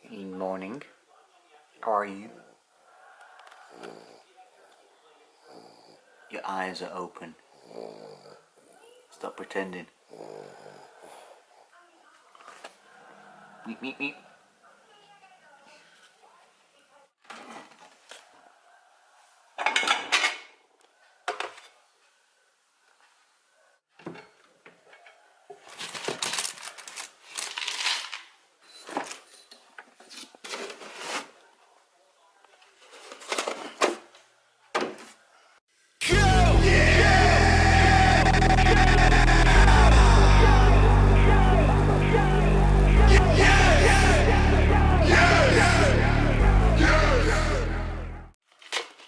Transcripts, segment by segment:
Good morning. How are you? Your eyes are open. Stop pretending. Meep, meep, meep.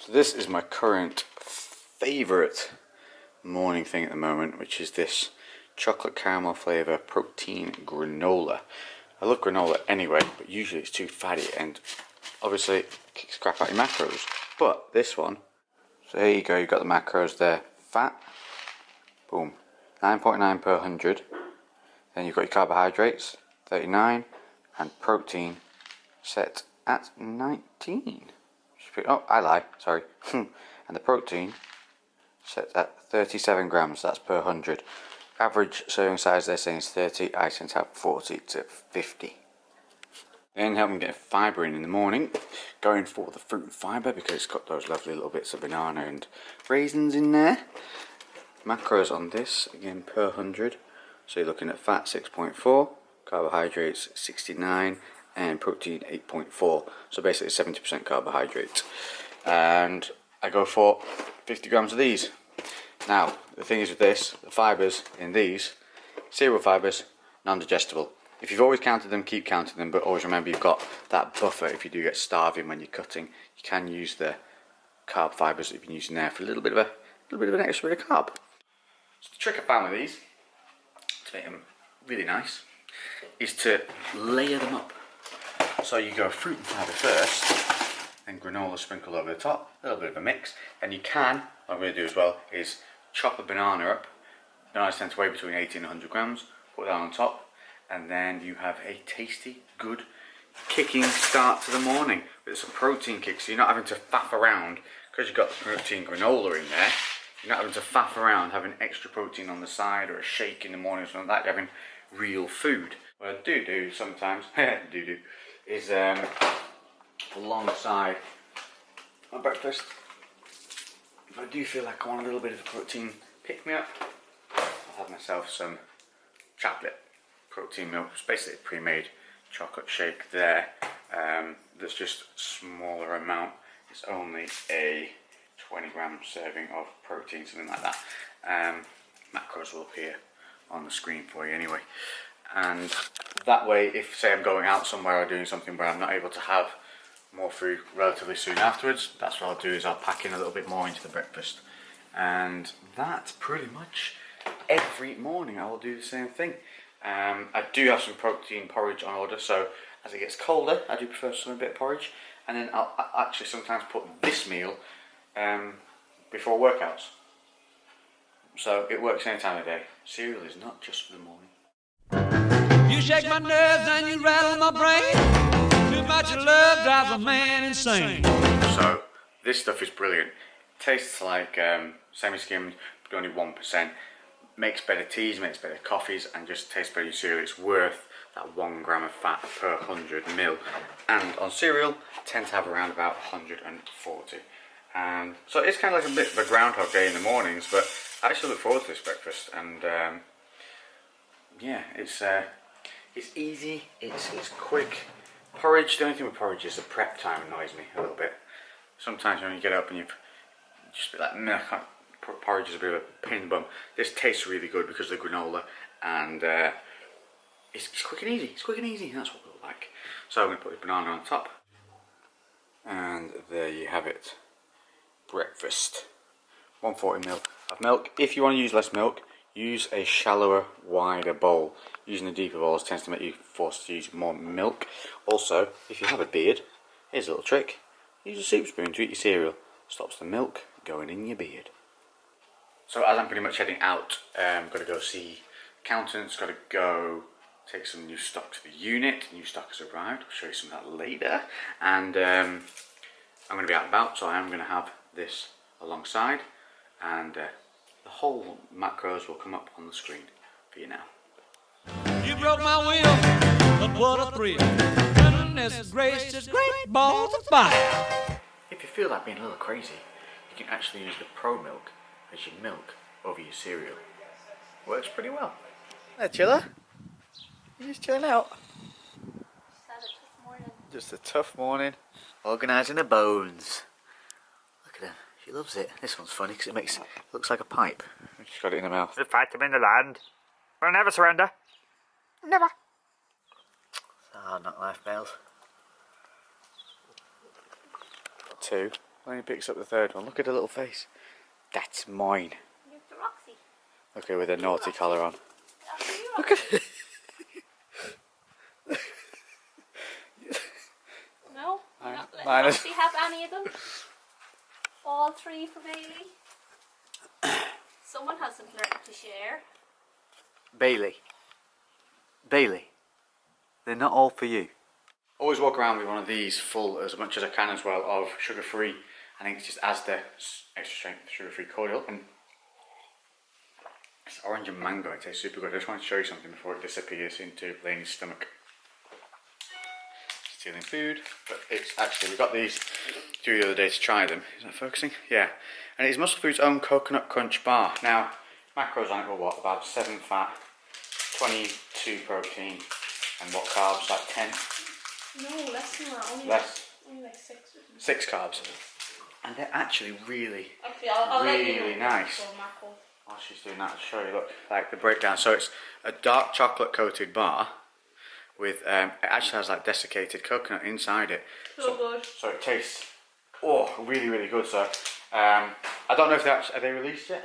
So this is my current favourite morning thing at the moment, which is this chocolate caramel flavour protein granola. I love granola anyway, but usually it's too fatty and obviously kicks crap out your macros. But this one, so here you go, you've got the macros there. Fat, boom, 9.9 per 100. Then you've got your carbohydrates, 39, and protein set at 19. Oh, I lie, sorry. And the protein set at 37 grams, that's per 100. Average serving size they're saying is 30, I tend to have 40 to 50. Then help me get fibre in the morning, going for the fruit and fibre because it's got those lovely little bits of banana and raisins in there. Macros on this, again per 100, so you're looking at fat 6.4, carbohydrates 69, and protein 8.4, so basically 70% carbohydrate. And I go for 50 grams of these. Now, the thing is with this, the fibres in these, cereal fibres, non-digestible. If you've always counted them, keep counting them, but always remember you've got that buffer if you do get starving when you're cutting. You can use the carb fibres that you've been using there for a little bit of an extra bit of carb. So the trick I found with these, to make them really nice, is to layer them up. So you go fruit and fibre first, then granola sprinkled over the top, a little bit of a mix. And you can, what I'm going to do as well, is chop a banana up. Bananas tend to weigh between 80 and 100 grams, put that on top, and then you have a tasty, good, kicking start to the morning with some protein kick. So you're not having to faff around, because you've got the protein granola in there, you're not having to faff around having extra protein on the side or a shake in the morning or something like that. You're having real food. What I do sometimes, is alongside my breakfast, if I do feel like I want a little bit of a protein pick-me-up, I'll have myself some chocolate protein milk. It's basically a pre-made chocolate shake there. That's just a smaller amount. It's only a 20 gram serving of protein, something like that. Macros will appear on the screen for you anyway. And that way, if say I'm going out somewhere or doing something where I'm not able to have more food relatively soon afterwards, that's what I'll do, is I'll pack in a little bit more into the breakfast. And that's pretty much every morning I will do the same thing. I do have some protein porridge on order, so as it gets colder I do prefer some bit of porridge, and then I'll actually sometimes put this meal before workouts. So it works any time of day. Cereal is not just for the morning. You shake my nerves and you rattle my brain. Too much love drives a man insane. So this stuff is brilliant. Tastes like semi-skimmed, but only 1%. Makes better teas, makes better coffees, and just tastes better in cereal. It's worth that 1 gram of fat per 100 ml. And on cereal, I tend to have around about 140. So it's kind of like a bit of a groundhog day in the mornings, but I actually look forward to this breakfast. And yeah, it's easy, it's quick. Porridge, the only thing with porridge is the prep time annoys me a little bit. Sometimes when you get up and you've just be like, meh, porridge is a bit of a pain in the bum. This tastes really good because of the granola, and it's quick and easy. It's quick and easy, and that's what we like. So I'm going to put the banana on top, and there you have it. Breakfast. 140 ml of milk. If you want to use less milk, use a shallower, wider bowl. Using the deeper bowls tends to make you forced to use more milk. Also, if you have a beard, here's a little trick. Use a soup spoon to eat your cereal. Stops the milk going in your beard. So as I'm pretty much heading out, got to go see accountants, got to go take some new stock to the unit. New stock has arrived. I'll show you some of that later. And I'm going to be out and about, so I am going to have this alongside. And the whole macros will come up on the screen for you now. You broke my will, but what a thrill. Goodness gracious, great balls of fire. If you feel like being a little crazy, you can actually use the Pro Milk as your milk over your cereal. Works pretty well. Hey, chiller. You just chilling out? Just had a tough morning. Just a tough morning. Organising her bones. Look at her. She loves it. This one's funny because it looks like a pipe. She's got it in her mouth. The fight them in the land. We'll never surrender. Never. Hard knock life, Bales. 2. When he picks up the third one, look at her little face. That's mine. You're the Roxy. Look at her with her naughty collar on. That's you, Look at it. No, you're not letting Mine is- Roxy have any of them. All 3 for Bailey. Someone hasn't learned to share. Bailey. They're not all for you. Always walk around with one of these full as much as I can as well of sugar-free. I think it just adds the extra strength sugar-free cordial. And it's orange and mango, it tastes super good. I just want to show you something before it disappears into Lainey's stomach. Stealing food, but it's actually, we got these through the other day to try them. Is that focusing? Yeah. And it's Muscle Food's own coconut crunch bar. Now, macros on it were what? About 7 fat, 22 protein, and what carbs? Like 10? No, less than that. Only like 6 or something. 6 carbs. And they're actually really, Actually, I'll let you know really nice. for macro. While she's doing that, I'll show you, look, like the breakdown. So it's a dark chocolate coated bar with, it actually has like desiccated coconut inside it. So good. So it tastes, really, really good. So I don't know if are they released yet?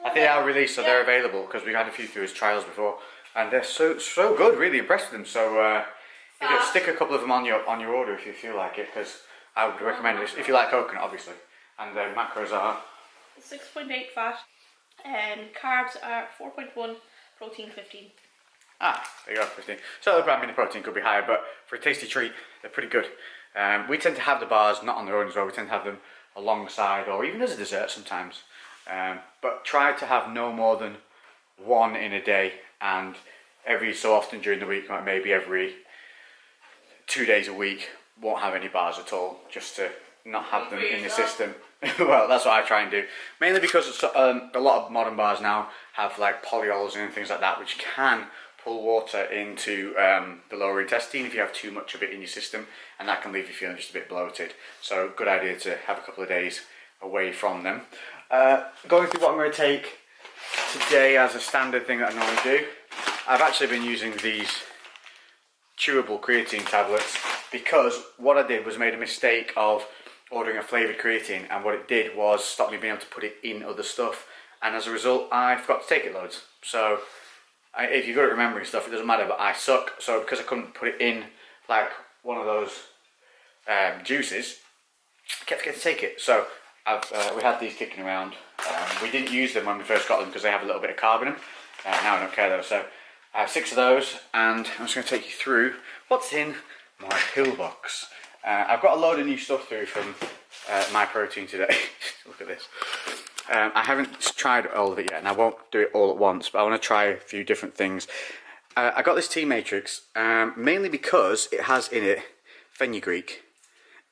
I think they are released, so they're available because we had a few through as trials before, and they're so good. Really impressed with them. So stick a couple of them on your order if you feel like it, because I would recommend it if you like coconut, obviously. And the macros are 6.8 fat, and carbs are 4.1, protein 15. There you go, 15. So the brand mini protein could be higher, but for a tasty treat, they're pretty good. We tend to have the bars not on their own as well. We tend to have them alongside or even as a dessert sometimes. But try to have no more than 1 in a day, and every so often during the week, like maybe every 2 days a week, won't have any bars at all, just to not have them in the system. Well, that's what I try and do. Mainly because a lot of modern bars now have like polyols and things like that, which can pull water into the lower intestine if you have too much of it in your system, and that can leave you feeling just a bit bloated. So good idea to have a couple of days away from them. Going through what I'm going to take today as a standard thing that I normally do, I've actually been using these chewable creatine tablets because what I did was made a mistake of ordering a flavoured creatine, and what it did was stop me being able to put it in other stuff, and as a result I forgot to take it loads. So if you're good at remembering stuff, it doesn't matter, but I suck. So because I couldn't put it in like one of those juices, I kept forgetting to take it. So we had these kicking around. We didn't use them when we first got them because they have a little bit of carb in them. Now I don't care though. So I have 6 of those, and I'm just going to take you through what's in my pillbox. I've got a load of new stuff through from My Protein today. Look at this. I haven't tried all of it yet, and I won't do it all at once, but I want to try a few different things. I got this tea matrix mainly because it has in it fenugreek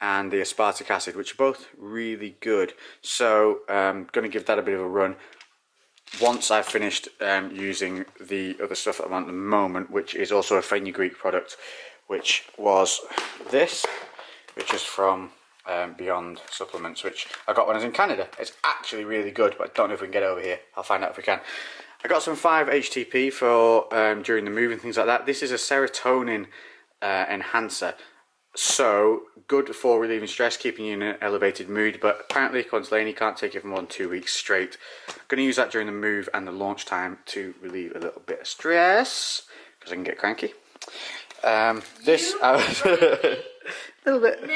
and the aspartic acid, which are both really good. So I'm going to give that a bit of a run once I've finished using the other stuff that I'm on at the moment, which is also a fenugreek product, which was this, which is from Beyond Supplements, which I got when I was in Canada. It's actually really good, but I don't know if we can get it over here. I'll find out if we can. I got some 5-HTP for during the move and things like that. This is a serotonin enhancer, so good for relieving stress, keeping you in an elevated mood, but apparently according to Lainey, can't take it for more than 2 weeks straight. I'm going to use that during the move and the launch time to relieve a little bit of stress, because I can get cranky. This a little bit.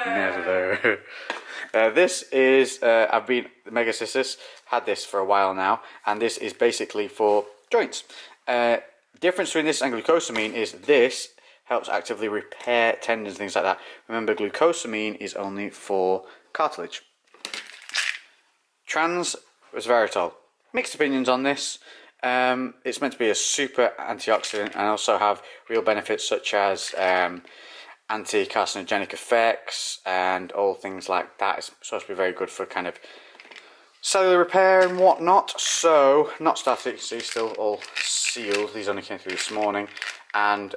Never. This is I've been Mega Sisters, had this for a while now, and this is basically for joints. The difference between this and glucosamine is this helps actively repair tendons, things like that. Remember, glucosamine is only for cartilage. Trans resveratrol. Mixed opinions on this. It's meant to be a super antioxidant and also have real benefits such as anti-carcinogenic effects and all things like that. It's supposed to be very good for kind of cellular repair and whatnot. So, not started, you can see, still all sealed. These only came through this morning. And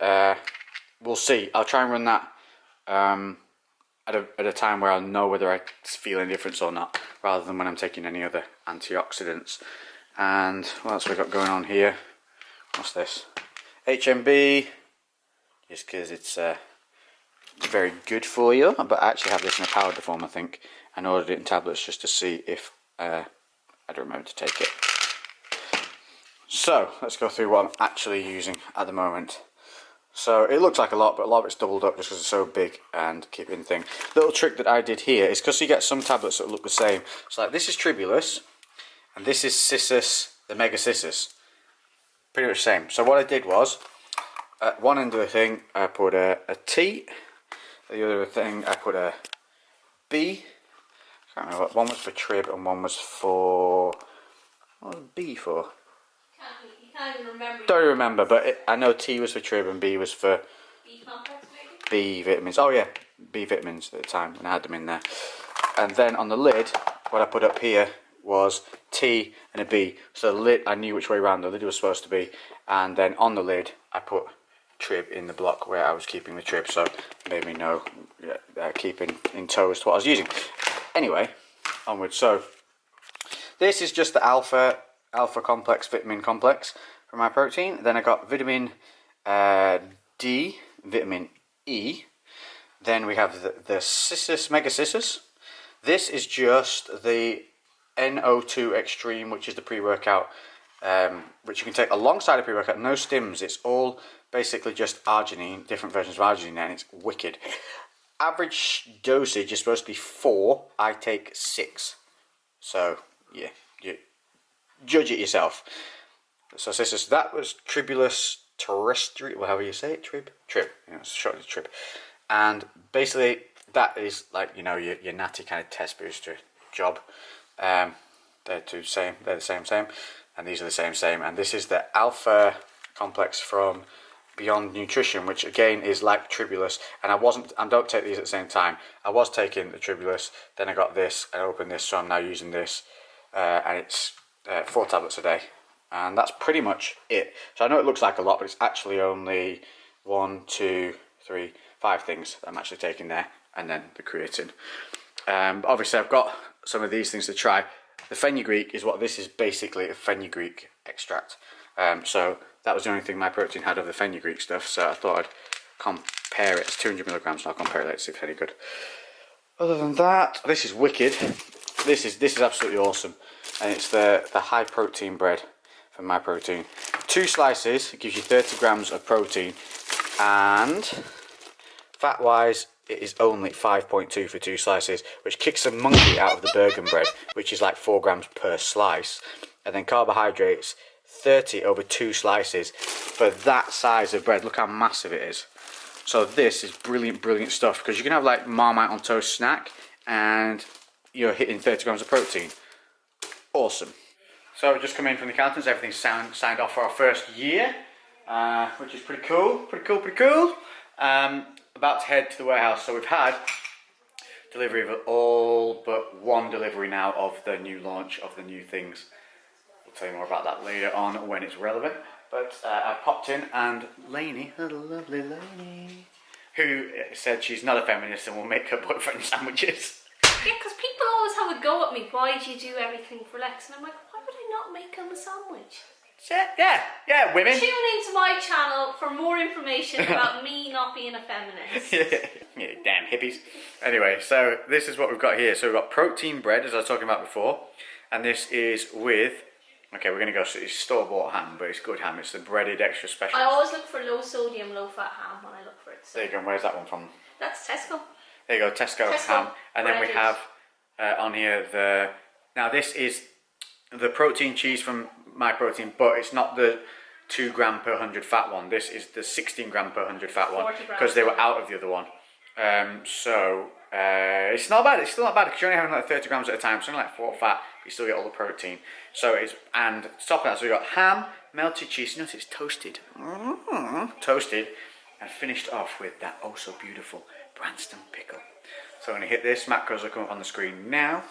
we'll see. I'll try and run that at a time where I'll know whether I feel any difference or not, rather than when I'm taking any other antioxidants. And what else have we got going on here? What's this? HMB, just because it's very good for you, but I actually have this in a powder form, I think, and ordered it in tablets just to see if I'd remember to take it. So, let's go through what I'm actually using at the moment. So, it looks like a lot, but a lot of it's doubled up just because it's so big and keeping thing. Little trick that I did here is because you get some tablets that look the same. So, like, this is Tribulus, and this is Cissus, the Mega Cissus. Pretty much the same. So, what I did was, at one end of the thing, I put a T. The other thing, I put a B. I can't remember what. One was for Trib and one was for... What was B for? You can't even remember. Don't remember, but I know T was for Trib and B was for B complex, maybe? B vitamins. Oh yeah, B vitamins at the time when I had them in there. And then on the lid, what I put up here was T and a B. So the lid, I knew which way around the lid was supposed to be. And then on the lid, I put Trib in the block where I was keeping the Trib. So it made me know, keeping in tow as to what I was using. Anyway, onwards. So this is just the alpha complex, vitamin complex for my protein. Then I got vitamin D, vitamin E. Then we have the Cissus, Mega Cissus. This is just the NO2 Extreme, which is the pre-workout, which you can take alongside a pre-workout. No stims. It's all basically just arginine, different versions of arginine, and it's wicked. Average dosage is supposed to be 4. I take 6. So yeah, you judge it yourself. So that was Tribulus terrestrial, however you say it, Trib, it's short of Trib. And basically that is like, your natty kind of test booster job. They're the same, and these are the same. And this is the alpha complex from Beyond Nutrition, which again is like Tribulus. And I don't take these at the same time. I was taking the Tribulus, then I got this, and I opened this, so I'm now using this. And it's 4 tablets a day. And that's pretty much it. So I know it looks like a lot, but it's actually only 1, 2, 3, 5 things that I'm actually taking there, and then the creatine. But obviously I've got some of these things to try. The fenugreek is what this is, basically a fenugreek extract. So that was the only thing my protein had of the fenugreek stuff, so I thought I'd compare it. It's 200 milligrams, so I'll compare it later to see if it's any good. Other than that, this is wicked. This is absolutely awesome. And it's the high protein bread from my protein. 2 slices, it gives you 30 grams of protein, and fat wise it is only 5.2 for 2 slices, which kicks a monkey out of the Bergen bread, which is like 4 grams per slice. And then carbohydrates, 30 over 2 slices for that size of bread. Look how massive it is. So this is brilliant stuff, because you can have like Marmite on toast snack and you're hitting 30 grams of protein. Awesome. So just come in from the accountants, everything's signed off for our first year, which is pretty cool. About to head to the warehouse. So we've had delivery of all but 1 delivery now of the new launch of the new things. We'll tell you more about that later on when it's relevant. But I popped in, and Lainey, the lovely Lainey, who said she's not a feminist and will make her boyfriend sandwiches. Yeah, because people always have a go at me. Why do you do everything for Lex? And I'm like, why would I not make him a sandwich? Yeah, women. Tune into my channel for more information about me not being a feminist. Yeah, damn hippies. Anyway, so this is what we've got here. So we've got protein bread, as I was talking about before, and this is with. Okay, we're going to go, so it's store-bought ham, but it's good ham. It's the breaded extra special. I always look for low-sodium, low-fat ham when I look for it. So. There you go, and where's that one from? That's Tesco. There you go, Tesco ham. And then we have on here now this is the protein cheese from my protein, but it's not the 2 gram per 100 fat one. This is the 16 gram per 100 fat one 40 grams. because they were out of the other one. It's not bad. It's still not bad because you're only having like 30 grams at a time. So only like 4 fat, but you still get all the protein. So it's, and to top of that, so we got ham, melted cheese. You notice it's toasted, toasted, and finished off with that oh so beautiful Branston pickle. So I'm gonna hit this. Macros will come up on the screen now.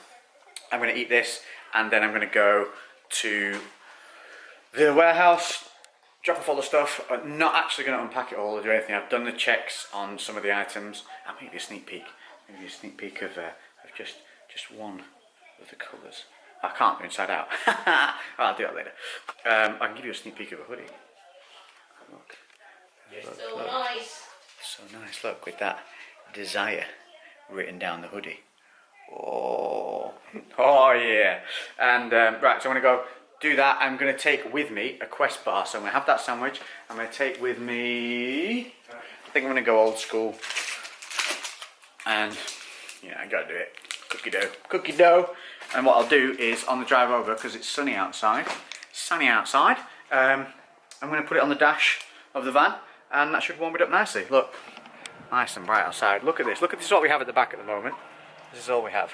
I'm gonna eat this, and then I'm gonna go to the warehouse, drop off all the stuff. I'm not actually going to unpack it all or do anything. I've done the checks on some of the items. I'll maybe a sneak peek. Maybe a sneak peek of just one of the colours. I can't go inside out. I'll do that later. I can give you a sneak peek of a hoodie. Look. So nice. So nice. Look, with that desire written down the hoodie. Oh yeah. And right, so I'm going to go do that. I'm going to take with me a Quest bar. So I'm going to have that sandwich. I'm going to take with me, I think I'm going to go old school. And yeah, I got to do it. Cookie dough. Cookie dough. And what I'll do is on the drive over, because it's sunny outside, I'm going to put it on the dash of the van, and that should warm it up nicely. Look, nice and bright outside. Look at this. Look at this, what we have at the back at the moment. This is all we have.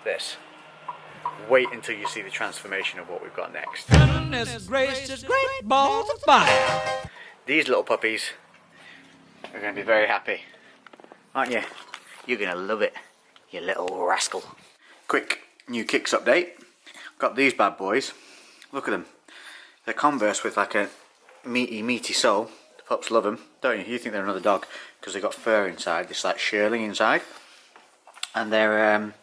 This. Wait until you see the transformation of what we've got next. Goodness gracious, great balls of fire. These little puppies are going to be very happy, aren't you? You're going to love it, you little rascal. Quick new kicks update. Got these bad boys. Look at them. They're Converse with like a meaty sole. The pups love them, don't you? You think they're another dog because they've got fur inside. This like shearling inside, and they're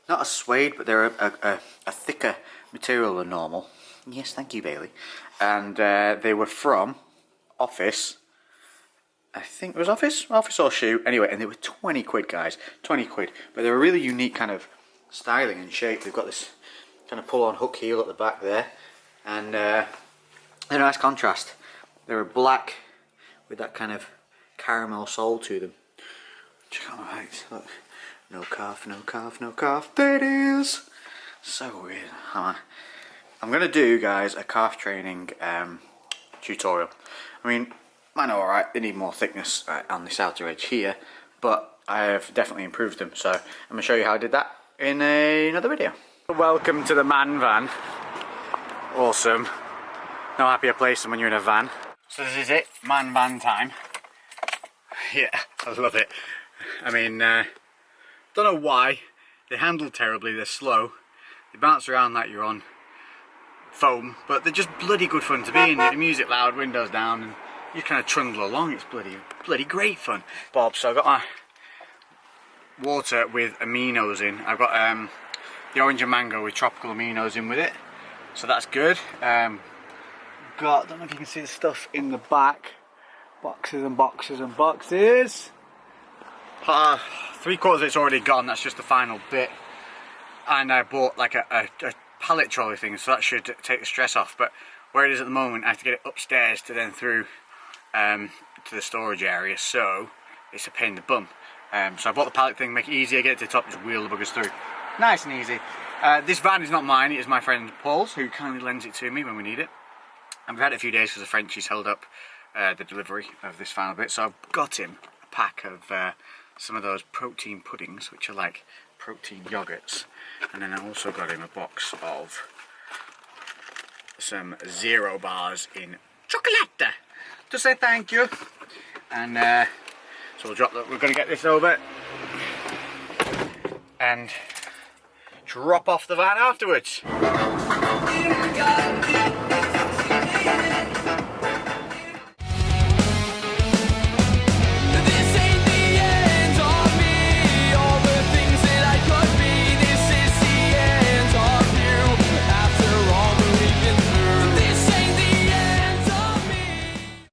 not a suede, but they're a thicker material than normal. Yes, thank you, Bailey. And they were from Office. I think it was Office or Shoe. Anyway, and they were 20 quid, guys. 20 quid. But they're a really unique kind of styling and shape. They've got this kind of pull-on hook heel at the back there. And they're a nice contrast. They're black with that kind of caramel sole to them. Check out my legs, look. No calf, no calf, no calf. There it is. So weird. I'm gonna do, guys, a calf training tutorial. I mean, mine are alright. They need more thickness on this outer edge here, but I have definitely improved them. So I'm gonna show you how I did that in another video. Welcome to the man van. Awesome. No happier place than when you're in a van. So this is it, man van time. Yeah, I love it. I mean, don't know why. They handle terribly, they're slow. They bounce around like you're on foam, but they're just bloody good fun to be in. The music loud, windows down, and you kind of trundle along. It's bloody great fun. Bob, so I've got my water with aminos in. I've got the orange and mango with tropical aminos in with it. So that's good. I don't know if you can see the stuff in the back. Boxes and boxes and boxes. 3/4 of it's already gone, that's just the final bit. And I bought like a pallet trolley thing, so that should take the stress off. But where it is at the moment, I have to get it upstairs to then through to the storage area, so it's a pain in the bum. So I bought the pallet thing, make it easier, get it to the top, just wheel the buggers through. Nice and easy. This van is not mine, it is my friend Paul's, who kindly lends it to me when we need it. And we've had it a few days because the Frenchie's held up the delivery of this final bit, so I've got him a pack of some of those protein puddings, which are like protein yogurts, and then I also got him a box of some 0 bars in chocolate to say thank you. And so we'll drop that. We're going to get this over and drop off the van afterwards.